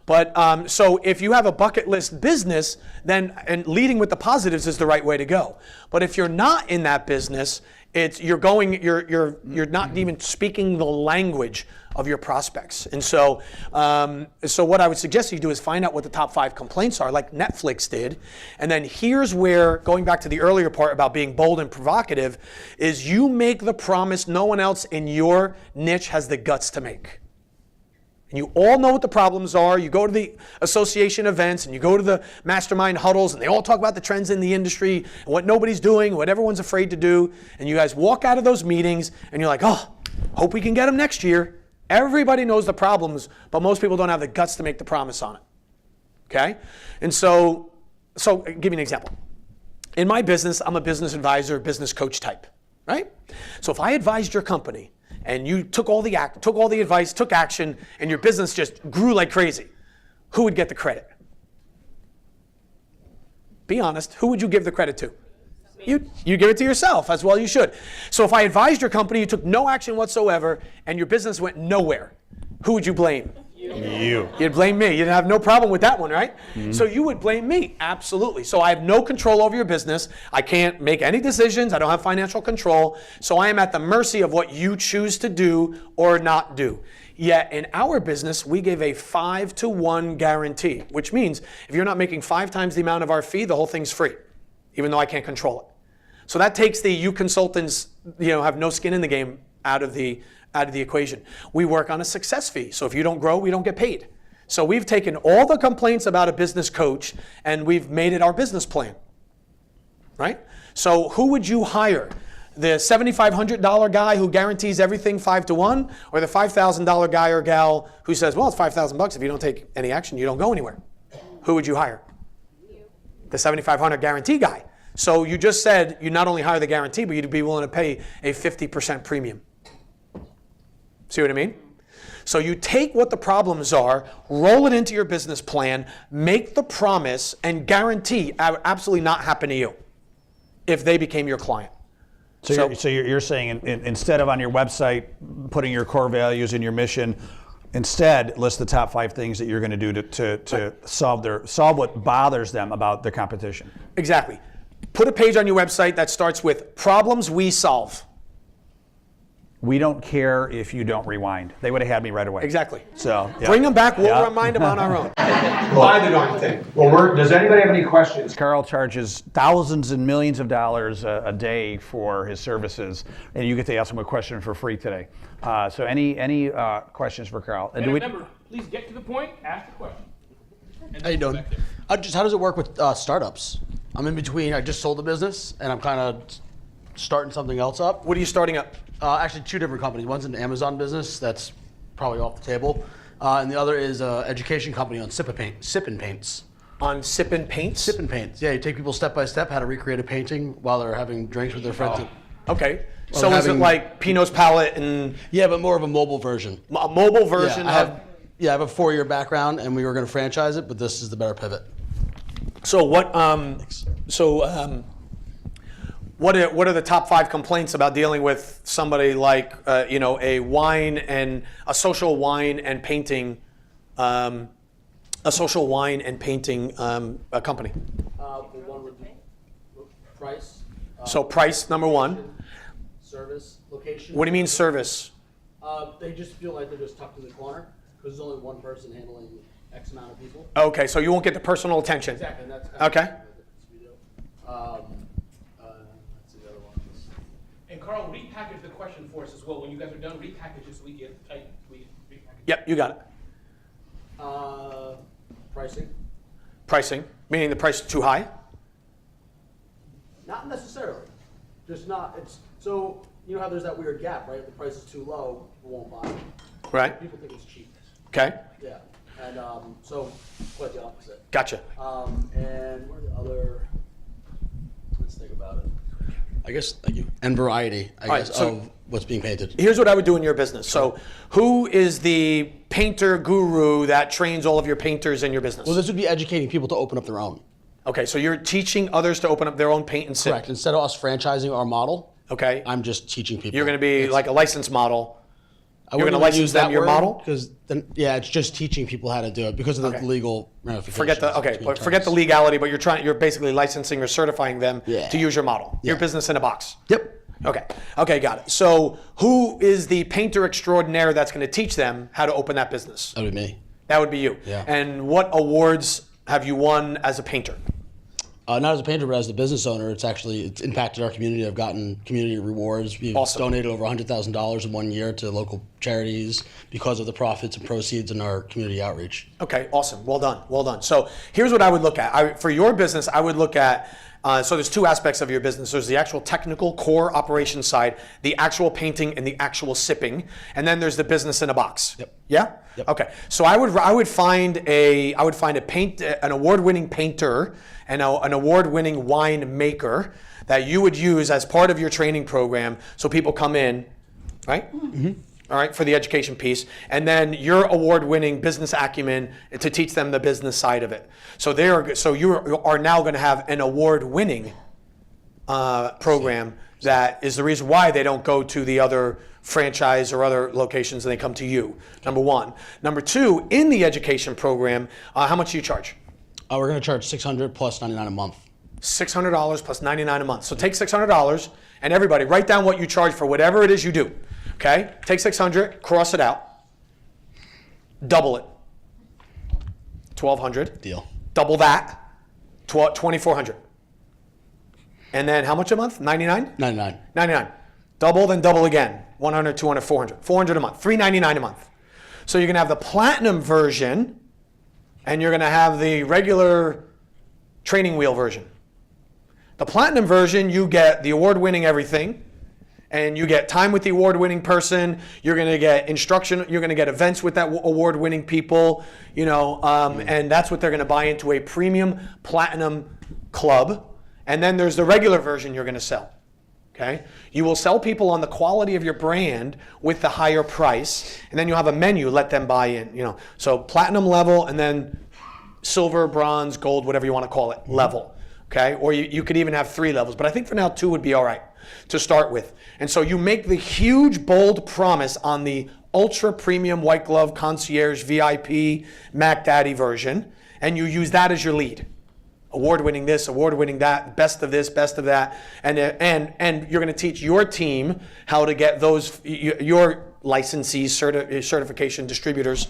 But so if you have a bucket list business, and leading with the positives is the right way to go. But if you're not in that business, you're not even speaking the language of your prospects. And so what I would suggest you do is find out what the top 5 complaints are, like Netflix did. And then here's where, going back to the earlier part about being bold and provocative, is you make the promise no one else in your niche has the guts to make. And you all know what the problems are. You go to the association events and you go to the mastermind huddles, and they all talk about the trends in the industry and what nobody's doing, what everyone's afraid to do. And you guys walk out of those meetings and you're like, oh, hope we can get them next year. Everybody knows the problems, but most people don't have the guts to make the promise on it. Okay? And so I'll give you an example. In my business, I'm a business advisor, business coach type, right? So if I advised your company and you took all the advice, took action, and your business just grew like crazy, who would get the credit? Be honest, who would you give the credit to? You give it to yourself, as well you should. So if I advised your company, you took no action whatsoever, and your business went nowhere, who would you blame? You. You'd blame me. You'd have no problem with that one, right? Mm-hmm. So you would blame me, absolutely. So I have no control over your business. I can't make any decisions. I don't have financial control. So I am at the mercy of what you choose to do or not do. Yet in our business, we give a 5-to-1 guarantee, which means if you're not making 5 times the amount of our fee, the whole thing's free, even though I can't control it. So that takes the you consultants, have no skin in the game out of the equation. We work on a success fee. So if you don't grow, we don't get paid. So we've taken all the complaints about a business coach and we've made it our business plan, right? So who would you hire? The $7,500 guy who guarantees everything 5-to-1, or the $5,000 guy or gal who says, well, it's $5,000 if you don't take any action, you don't go anywhere? Who would you hire? The $7,500 guarantee guy. So you just said you not only hire the guarantee, but you'd be willing to pay a 50% premium. See what I mean? So you take what the problems are, roll it into your business plan, make the promise, and guarantee it would absolutely not happen to you if they became your client. So you're saying instead of on your website putting your core values and your mission, instead list the top 5 things that you're going to do to solve what bothers them about the competition. Exactly. Put a page on your website that starts with problems we solve. We don't care if you don't rewind. They would have had me right away. Exactly. So bring them back. We'll remind them on our own. Buy the darn thing. Well, does anybody have any questions? Carl charges thousands and millions of dollars a day for his services, and you get to ask him a question for free today. So any questions for Carl? And remember, please get to the point. Ask the question. How you doing? How does it work with startups? I'm in between. I just sold the business, and I'm kind of starting something else up. What are you starting up? Actually, 2 different companies. One's an Amazon business that's probably off the table, and the other is an education company on Sip and Paints. On Sip and Paints? Sip and Paints. Yeah, you take people step by step how to recreate a painting while they're having drinks with their friends. Oh. Okay. So is it like Pinot's Palette and? Yeah, but more of a mobile version. A mobile version I have a 4-year background, and we were going to franchise it, but this is the better pivot. So what? What are the top 5 complaints about dealing with somebody like a wine and a social wine and painting, a company? The one with price. So price, number 1. Service, location. What do you mean service? They just feel like they're just tucked in the corner because there's only one person handling X amount of people. Okay, so you won't get the personal attention. Exactly. And that's okay. And Carl, repackage the question for us as well. When you guys are done, repackage it so we get tight. Yep, you got it. Pricing. Pricing, meaning the price is too high? Not necessarily. Just not. It's so you know how there's that weird gap, right? If the price is too low, people won't buy it. Right. People think it's cheap. Okay. Yeah, and so quite the opposite. Gotcha. And what are the other? Let's think about it. I guess, thank you. And variety, I guess, of what's being painted. Here's what I would do in your business. So who is the painter guru that trains all of your painters in your business? Well, this would be educating people to open up their own. Okay, so you're teaching others to open up their own paint and sip. Correct. Instead of us franchising our model, okay, I'm just teaching people. You're going to be like a licensed model. You're going to license them your model? Because then, yeah, it's just teaching people how to do it because of the legal ramifications. Forget the legality, but you're basically licensing or certifying them to use your model. Your business in a box. Yep. Okay, got it. So who is the painter extraordinaire that's going to teach them how to open that business? That would be me. That would be you. Yeah. And what awards have you won as a painter? Not as a painter, but as the business owner, it's impacted our community. I've gotten community rewards. We've donated over $100,000 in 1 year to local charities because of the profits and proceeds in our community outreach. Okay, awesome. Well done. So here's what I would look at. For your business, I would look at So there's two aspects of your business. There's the actual technical core operation side, the actual painting and the actual sipping, and then there's the business in a box. Yep. Yeah? Yep. Okay. So I would find an award-winning painter and an award-winning wine maker that you would use as part of your training program, so people come in, right? Mm-hmm. All right, for the education piece, and then your award-winning business acumen to teach them the business side of it. So you are now going to have an award-winning program that is the reason why they don't go to the other franchise or other locations and they come to you. Number one. Number two, in the education program, how much do you charge? We're going to charge $600 plus $99 a month. $600 plus $99 a month. So take $600 and everybody write down what you charge for whatever it is you do. Okay, take 600, cross it out, double it, 1,200. Deal. Double that, 2,400. And then how much a month? 99? 99. 99. Double, then double again. 100, 200, 400. 400 a month. $399 a month. So you're going to have the platinum version, and you're going to have the regular training wheel version. The platinum version, you get the award-winning everything. And you get time with the award-winning person. You're going to get instruction. You're going to get events with that award-winning people. And that's what they're going to buy into a premium platinum club. And then there's the regular version you're going to sell. Okay, you will sell people on the quality of your brand with the higher price, and then you'll have a menu. Let them buy in. So platinum level, and then silver, bronze, gold, whatever you want to call it, level. Okay, or you could even have 3 levels, but I think for now 2 would be all right to start with. And so you make the huge, bold promise on the ultra premium white glove concierge VIP Mac Daddy version, and you use that as your lead. Award-winning this, award-winning that, best of this, best of that, and you're going to teach your team how to get those your licensees, certification distributors,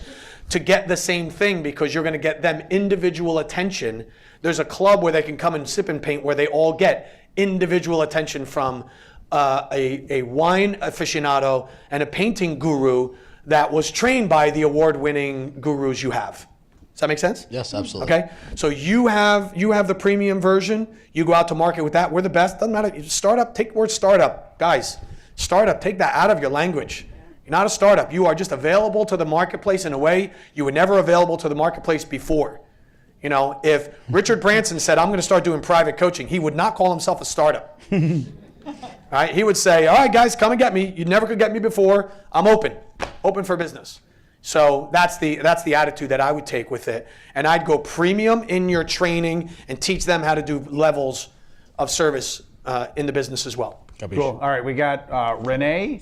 to get the same thing, because you're going to get them individual attention. There's a club where they can come and sip and paint where they all get individual attention from a wine aficionado and a painting guru that was trained by the award-winning gurus you have. Does that make sense? Yes, absolutely. Okay, so you have the premium version. You go out to market with that. We're the best. Doesn't matter. Startup. Take the word startup, guys. Startup. Take that out of your language. You're not a startup. You are just available to the marketplace in a way you were never available to the marketplace before. If Richard Branson said, "I'm going to start doing private coaching," he would not call himself a startup. Right? He would say, "All right, guys, come and get me. You never could get me before. I'm open for business." So that's the attitude that I would take with it. And I'd go premium in your training and teach them how to do levels of service in the business as well. Cool. All right, we got Renee,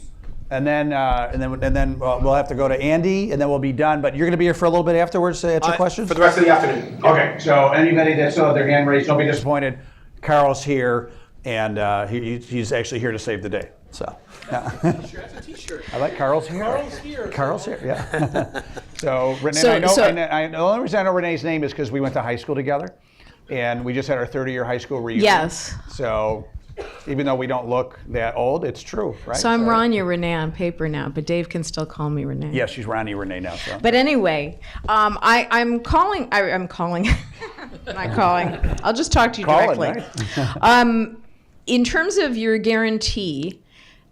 and then we'll have to go to Andy, and then we'll be done. But you're going to be here for a little bit afterwards to answer questions? For the rest of the afternoon. Okay, so anybody that still have their hand raised, don't be disappointed. Carl's here, and he's actually here to save the day. So. Yeah. That's a t-shirt. I like Carl's here. Carl's here. Carl's here, yeah. So Renee, the only reason I know Renee's name is because we went to high school together, and we just had our 30-year high school reunion. Yes. So even though we don't look that old, it's true, right? So I'm Rania Renee on paper now, but Dave can still call me Renee. Yeah, she's Ronnie Renee now. So. But anyway, I'm calling. I'm calling. Not calling. I'll just talk to you directly. Right? In terms of your guarantee,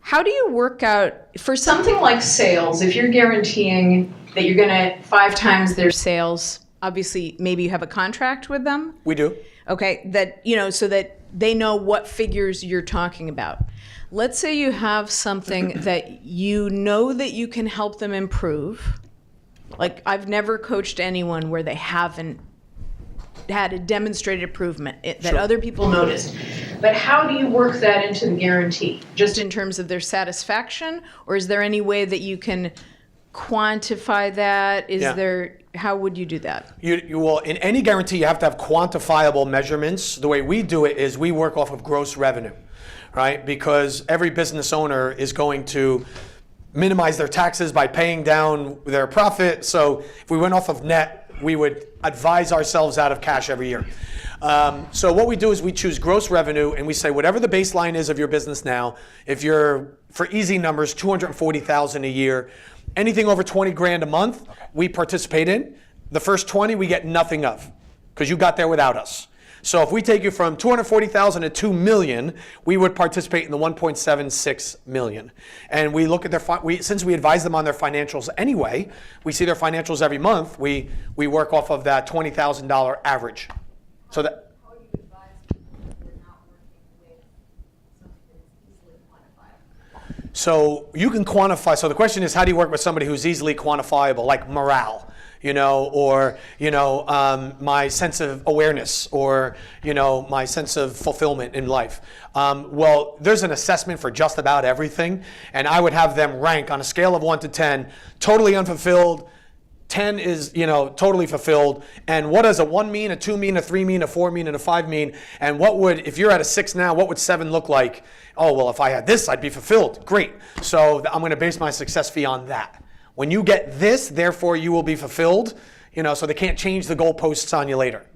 how do you work out for something like sales? If you're guaranteeing that you're going to 5 times their sales, obviously maybe you have a contract with them. We do. Okay, that so that they know what figures you're talking about. Let's say you have something that you know that you can help them improve. Like I've never coached anyone where they haven't had a demonstrated improvement that other people noticed. But how do you work that into the guarantee? Just in terms of their satisfaction, or is there any way that you can quantify that? How would you do that? You will, in any guarantee, you have to have quantifiable measurements. The way we do it is we work off of gross revenue, right? Because every business owner is going to minimize their taxes by paying down their profit. So if we went off of net, we would advise ourselves out of cash every year. So what we do is we choose gross revenue, and we say whatever the baseline is of your business now, if you're, for easy numbers, $240,000 a year, anything over 20 grand a month, we participate in. The first 20 we get nothing of, because you got there without us. So if we take you from 240,000 to 2 million, we would participate in the 1.76 million. And we look at their, since we advise them on their financials anyway, we see their financials every month, we work off of that $20,000 average. So that. How you advise people who are not working with something that is easily quantifiable? So you can quantify, so the question is, how do you work with somebody who's easily quantifiable, like morale? Or my sense of awareness, or my sense of fulfillment in life. Well, there's an assessment for just about everything, and I would have them rank on a scale of 1 to 10, totally unfulfilled. 10 is, totally fulfilled. And what does a 1 mean, a 2 mean, a 3 mean, a 4 mean, and a 5 mean? And what would, if you're at a 6 now, what would 7 look like? Oh, well, if I had this, I'd be fulfilled. Great. So I'm going to base my success fee on that. When you get this, therefore you will be fulfilled, so they can't change the goalposts on you later.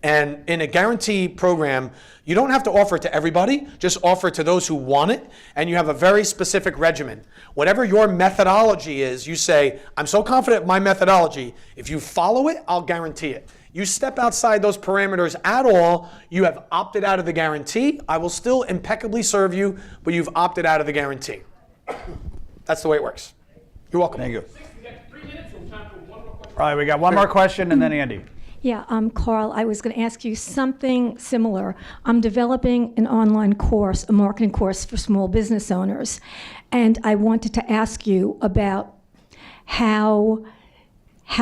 And in a guarantee program, you don't have to offer it to everybody, just offer it to those who want it, and you have a very specific regimen. Whatever your methodology is, you say, I'm so confident in my methodology, if you follow it, I'll guarantee it. You step outside those parameters at all, you have opted out of the guarantee. I will still impeccably serve you, but you've opted out of the guarantee. That's the way it works. You're welcome. Thank you. We got 3 minutes, so time for one more question. All right, we got one more question, and then Andy. Yeah, Carl, I was going to ask you something similar. I'm developing an online course, a marketing course for small business owners, and I wanted to ask you about how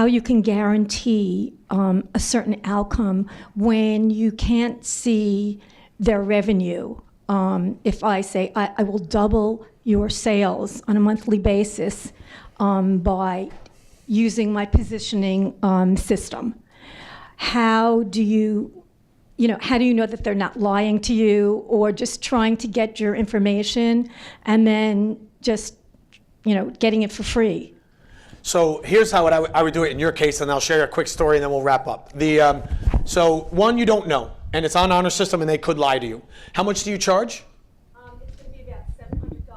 you can guarantee a certain outcome when you can't see their revenue. If I say, I will double your sales on a monthly basis by using my positioning system. How do you know that they're not lying to you or just trying to get your information and then just, getting it for free? So here's how I would do it in your case, and I'll share a quick story and then we'll wrap up. So one, you don't know, and it's on honor system and they could lie to you. How much do you charge? It's going to be about $700 per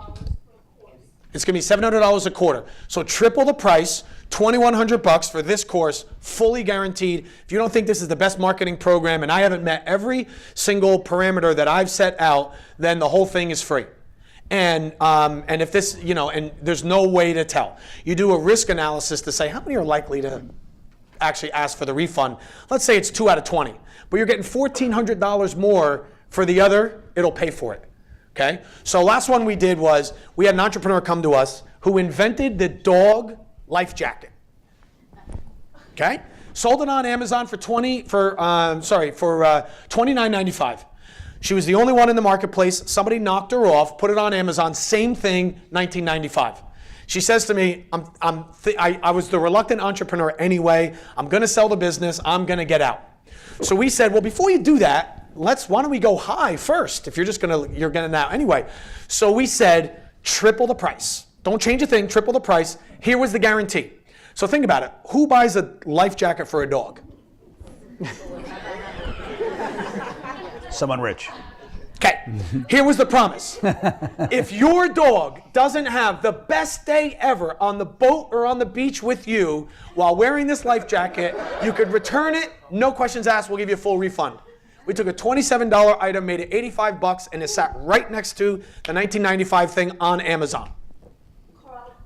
course. It's going to be $700 a quarter. So triple the price, $2,100 for this course, fully guaranteed. If you don't think this is the best marketing program and I haven't met every single parameter that I've set out, then the whole thing is free. And if this, and there's no way to tell. You do a risk analysis to say how many are likely to actually ask for the refund. Let's say it's 2 out of 20, but you're getting $1,400 more for the other, it'll pay for it. Okay? So last one we did was we had an entrepreneur come to us who invented the dog life jacket. Okay? Sold it on Amazon for $29.95. She was the only one in the marketplace. Somebody knocked her off, put it on Amazon, same thing, $19.95. She says to me, I was the reluctant entrepreneur anyway. I'm going to sell the business. I'm going to get out. So we said, well, before you do that, why don't we go high first? If you're going to now anyway. So we said, triple the price. Don't change a thing, triple the price. Here was the guarantee. So think about it. Who buys a life jacket for a dog? Someone rich. Okay, here was the promise. If your dog doesn't have the best day ever on the boat or on the beach with you while wearing this life jacket, you could return it, no questions asked, we'll give you a full refund. We took a $27 item, made it $85, and it sat right next to the $19.95 thing on Amazon.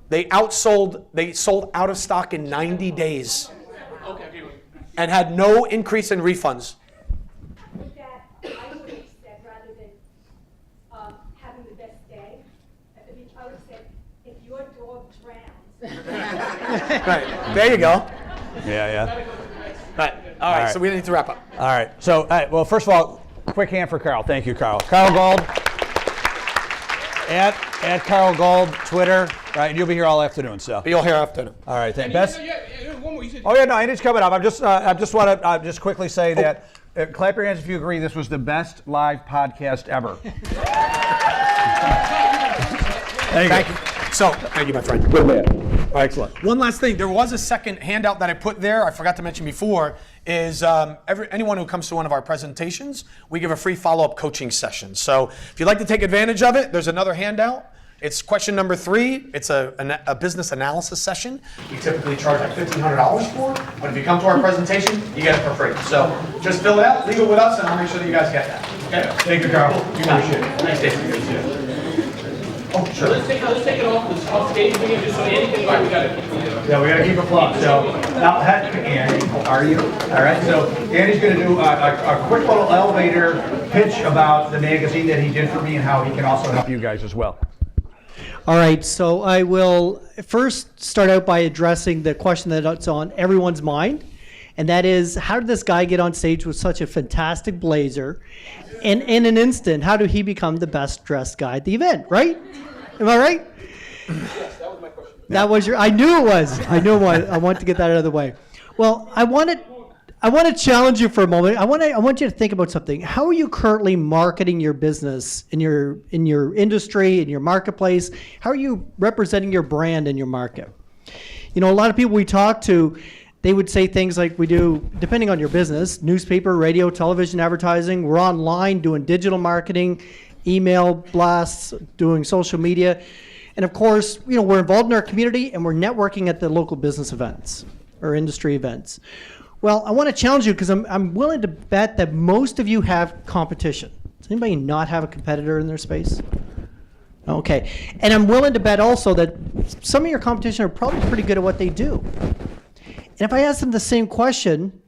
They sold out of stock in 90 days and had no increase in refunds. With that, I would have said, rather than having the best day at the beach, I would have said, if your dog drowns. Right, there you go. Yeah. Right, all right, so we need to wrap up. All right. So, well, first of all, quick hand for Carl. Thank you, Carl. Carl Gould. At Carl Gould, Twitter. Right, and you'll be here all afternoon. So. You'll hear afternoon. All right. And Best. one more. You said, Oh yeah, no, Andy's coming up. I just want to just quickly say that. Clap your hands if you agree. This was the best live podcast ever. Thank you. So, thank you, my friend. Good man. Excellent. One last thing. There was a second handout that I put there. I forgot to mention before. Is anyone who comes to one of our presentations, we give a free follow-up coaching session. So if you'd like to take advantage of it, there's another handout. It's question number 3. It's a business analysis session. We typically charge like $1,500 for, but if you come to our presentation, you get it for free. So just fill it out, leave it with us, and I'll make sure that you guys get that. Okay? Thank you, Carl. You appreciate it. Thanks, Dave. Oh, sure. Let's take it off stage again, just so anything. All right, we got it. Yeah, we got to keep it flowing. So now, Andy, how are you? All right. So Andy's going to do a quick little elevator pitch about the magazine that he did for me and how he can also help you guys as well. All right, so I will first start out by addressing the question that's on everyone's mind, and that is, how did this guy get on stage with such a fantastic blazer? And in an instant, how did he become the best dressed guy at the event, right? Am I right? Yes, that was my question. That was I knew it was. I want to get that out of the way. Well, I want to challenge you for a moment. I want you to think about something. How are you currently marketing your business in your industry, in your marketplace? How are you representing your brand in your market? You know, a lot of people we talk to, they would say things like we do, depending on your business, newspaper, radio, television, advertising. We're online doing digital marketing, email blasts, doing social media. And of course, you know, we're involved in our community and we're networking at the local business events or industry events. Well, I want to challenge you because I'm willing to bet that most of you have competition. Does anybody not have a competitor in their space? Okay. And I'm willing to bet also that some of your competition are probably pretty good at what they do. And if I asked them the same question,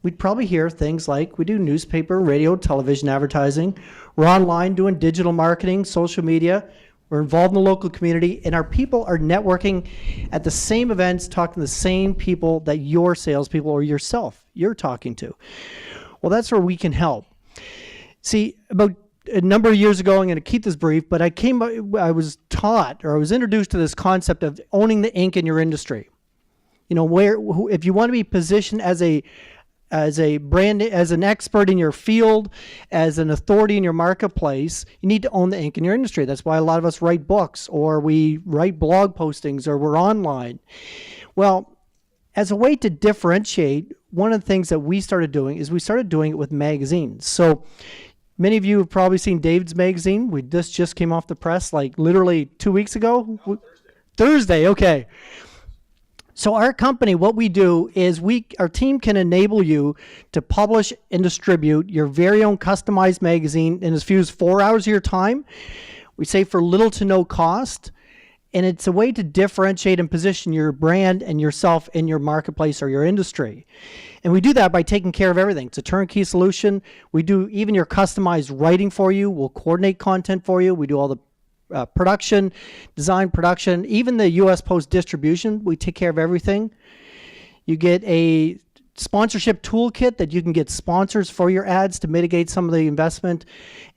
we'd probably hear things like we do newspaper, radio, television advertising. We're online doing digital marketing, social media. We're involved in the local community, and our people are networking at the same events, talking to the same people that your salespeople or yourself you're talking to. Well, that's where we can help. See, about a number of years ago, I'm going to keep this brief, but I was taught, or I was introduced to this concept of owning the ink in your industry. You know, if you want to be positioned as a brand, as an expert in your field, as an authority in your marketplace, you need to own the ink in your industry. That's why a lot of us write books, or we write blog postings, or we're online. Well, as a way to differentiate, one of the things that we started doing is we started doing it with magazines. So many of you have probably seen David's magazine. This just came off the press like literally 2 weeks ago. No, Thursday, okay. So our company, what we do is our team can enable you to publish and distribute your very own customized magazine in as few as 4 hours of your time. We say for little to no cost, and it's a way to differentiate and position your brand and yourself in your marketplace or your industry. And we do that by taking care of everything. It's a turnkey solution. We do even your customized writing for you. We'll coordinate content for you. We do all the production, design, production, even the U.S. Post distribution. We take care of everything. You get a sponsorship toolkit that you can get sponsors for your ads to mitigate some of the investment,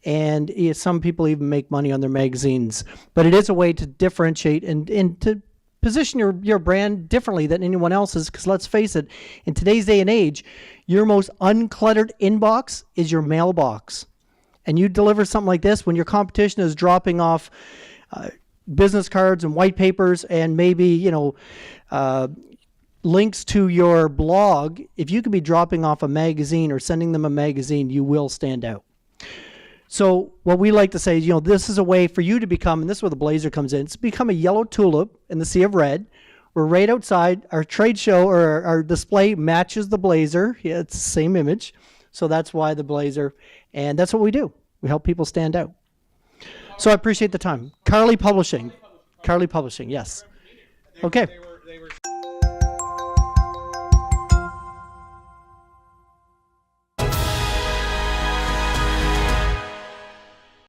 and some people even make money on their magazines. But it is a way to differentiate and to position your brand differently than anyone else's, because let's face it, in today's day and age, your most uncluttered inbox is your mailbox. And you deliver something like this when your competition is dropping off business cards and white papers and maybe, links to your blog. If you could be dropping off a magazine or sending them a magazine, you will stand out. So what we like to say is, this is a way for you to become, and this is where the blazer comes in, it's become a yellow tulip in the sea of red. We're right outside. Our trade show or our display matches the blazer. Yeah, it's the same image. So that's why the blazer. And that's what we do. We help people stand out. So I appreciate the time. Carly Publishing, yes. Okay.